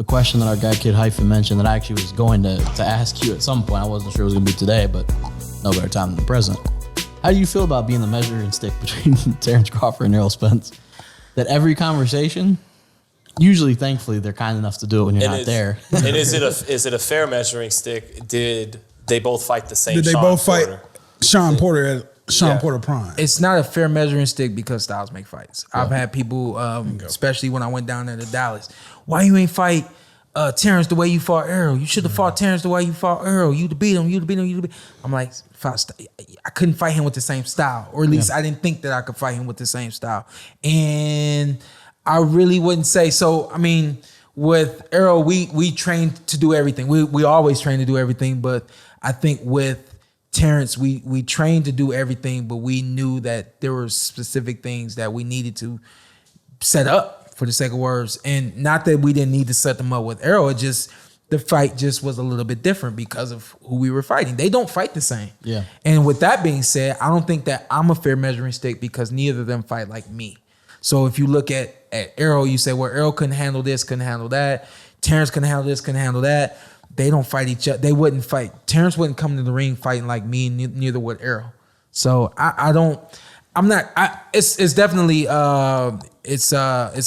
a question that our guy Kid Hafey mentioned that I actually was going to ask you at some point. I wasn't sure it was going to be today, but no better time than the present. How do you feel about being the measuring stick between Terrence Crawford and Errol Spence? That every conversation, usually, thankfully, they're kind enough to do it when you're not there. And is it a fair measuring stick? Did they both fight the same? Did they both fight Shawn Porter at Shawn Porter Prime? It's not a fair measuring stick because styles make fights. I've had people, especially when I went down there to Dallas, why you ain't fight Terrence the way you fought Errol? You should have fought Terrence the way you fought Errol. You'd beat him. I'm like, I couldn't fight him with the same style, or at least I didn't think that I could fight him with the same style. And I really wouldn't say so. I mean, with Errol, we trained to do everything. We always train to do everything, but I think with Terrence, we trained to do everything, but we knew that there were specific things that we needed to set up, for the sake of words. And not that we didn't need to set them up with Errol, it just, the fight just was a little bit different because of who we were fighting. They don't fight the same. Yeah. And with that being said, I don't think that I'm a fair measuring stick because neither of them fight like me. So if you look at Errol, you say, well, Errol couldn't handle this, couldn't handle that. Terrence couldn't handle this, couldn't handle that. They don't fight each other. They wouldn't fight. Terrence wouldn't come to the ring fighting like me, and neither would Errol. So it's definitely it's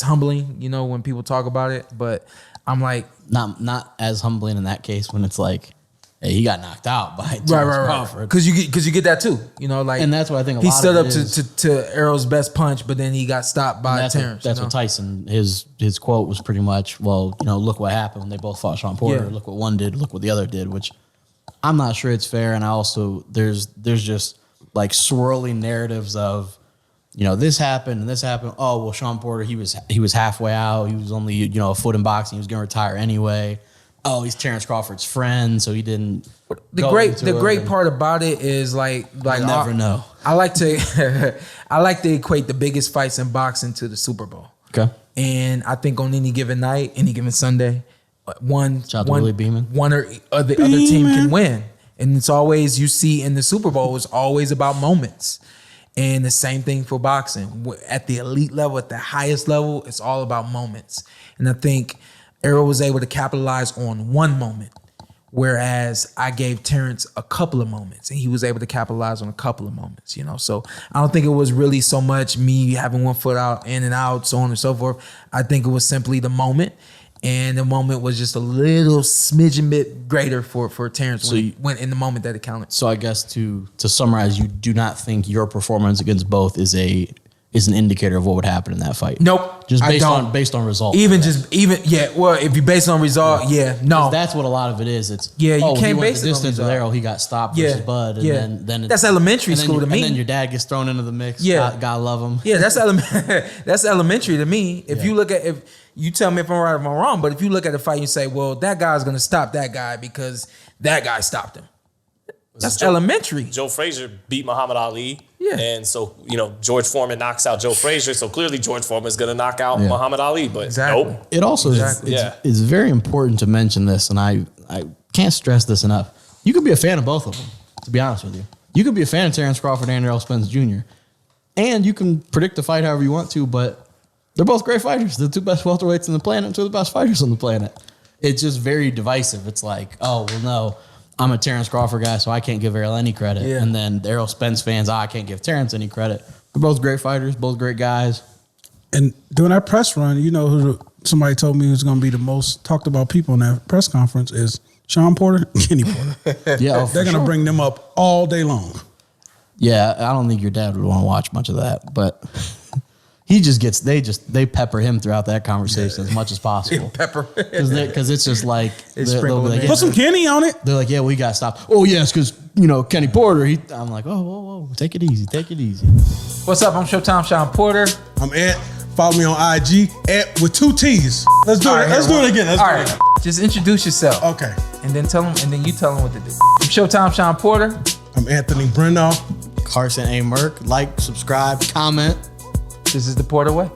humbling, you know, when people talk about it, but I'm like not as humbling in that case when it's like, hey, he got knocked out by Terrence Crawford. Because you get that too, you know, like, and that's what I think. He stood up to Errol's best punch, but then he got stopped by Terrence. That's what Tyson, his quote was pretty much, well, you know, look what happened when they both fought Shawn Porter. Yeah. Look what one did. Look what the other did. Which I'm not sure it's fair. And I also there's just like swirling narratives of, you know, this happened and this happened. Oh, well, Shawn Porter, he was halfway out. He was only, you know, a foot in boxing. He was going to retire anyway. Oh, he's Terrence Crawford's friend, so he didn't. The great part about it is like I never know. I like to equate the biggest fights in boxing to the Super Bowl. Okay. And I think on any given night, any given Sunday, one or the other team can win. And it's always, you see in the Super Bowl, it's always about moments. And the same thing for boxing. At the elite level, at the highest level, it's all about moments. And I think Errol was able to capitalize on one moment, whereas I gave Terrence a couple of moments, and he was able to capitalize on a couple of moments, you know? So I don't think it was really so much me having one foot out, in and out, so on and so forth. I think it was simply the moment. And the moment was just a little smidgen bit greater for Terrence when he went in the moment that it counted. So I guess to summarize, you do not think your performance against both is an indicator of what would happen in that fight? Nope. Just based on result. Well, if you base it on result, no. That's what a lot of it is. It's you can't base it on distance with Errol, he got stopped versus Bud, and then that's elementary school to me. And then your dad gets thrown into the mix. Yeah, God love him. Yeah, that's elementary to me. If you tell me if I'm right or if I'm wrong, but if you look at the fight, you say, well, that guy's gonna stop that guy because that guy stopped him. That's elementary. Joe Frazier beat Muhammad Ali. Yeah. And so, you know, George Foreman knocks out Joe Frazier. So clearly George Foreman is going to knock out Muhammad Ali. But nope. It also is very important to mention this, and I can't stress this enough. You could be a fan of both of them, to be honest with you. You could be a fan of Terrence Crawford and Errol Spence Jr. And you can predict the fight however you want to, but they're both great fighters. They're the two best welterweights on the planet, two of the best fighters on the planet. It's just very divisive. It's like, oh, well, no. I'm a Terrence Crawford guy, so I can't give Errol any credit. Yeah. And then the Errol Spence fans, I can't give Terrence any credit. They're both great fighters, both great guys. And during that press run, you know who somebody told me was going to be the most talked about people in that press conference is Shawn Porter and Kenny Porter. They're going to bring them up all day long. Yeah, I don't think your dad would want to watch much of that, but he just gets, they pepper him throughout that conversation as much as possible. Pepper. Because it's just like, put some Kenny on it. They're like, yeah, we got stopped. Oh, yes, because, you know, Kenny Porter, I'm like, oh, whoa, take it easy. What's up? I'm Showtime Shawn Porter. I'm Ed. Follow me on IG, Ed with 2 T's. Let's do it. Let's do it again. All right. Just introduce yourself. Okay. And then you tell them what to do. I'm Showtime Shawn Porter. I'm Anthony Brenagh. Carson Merk. Like, subscribe, comment. This is the Porter Way.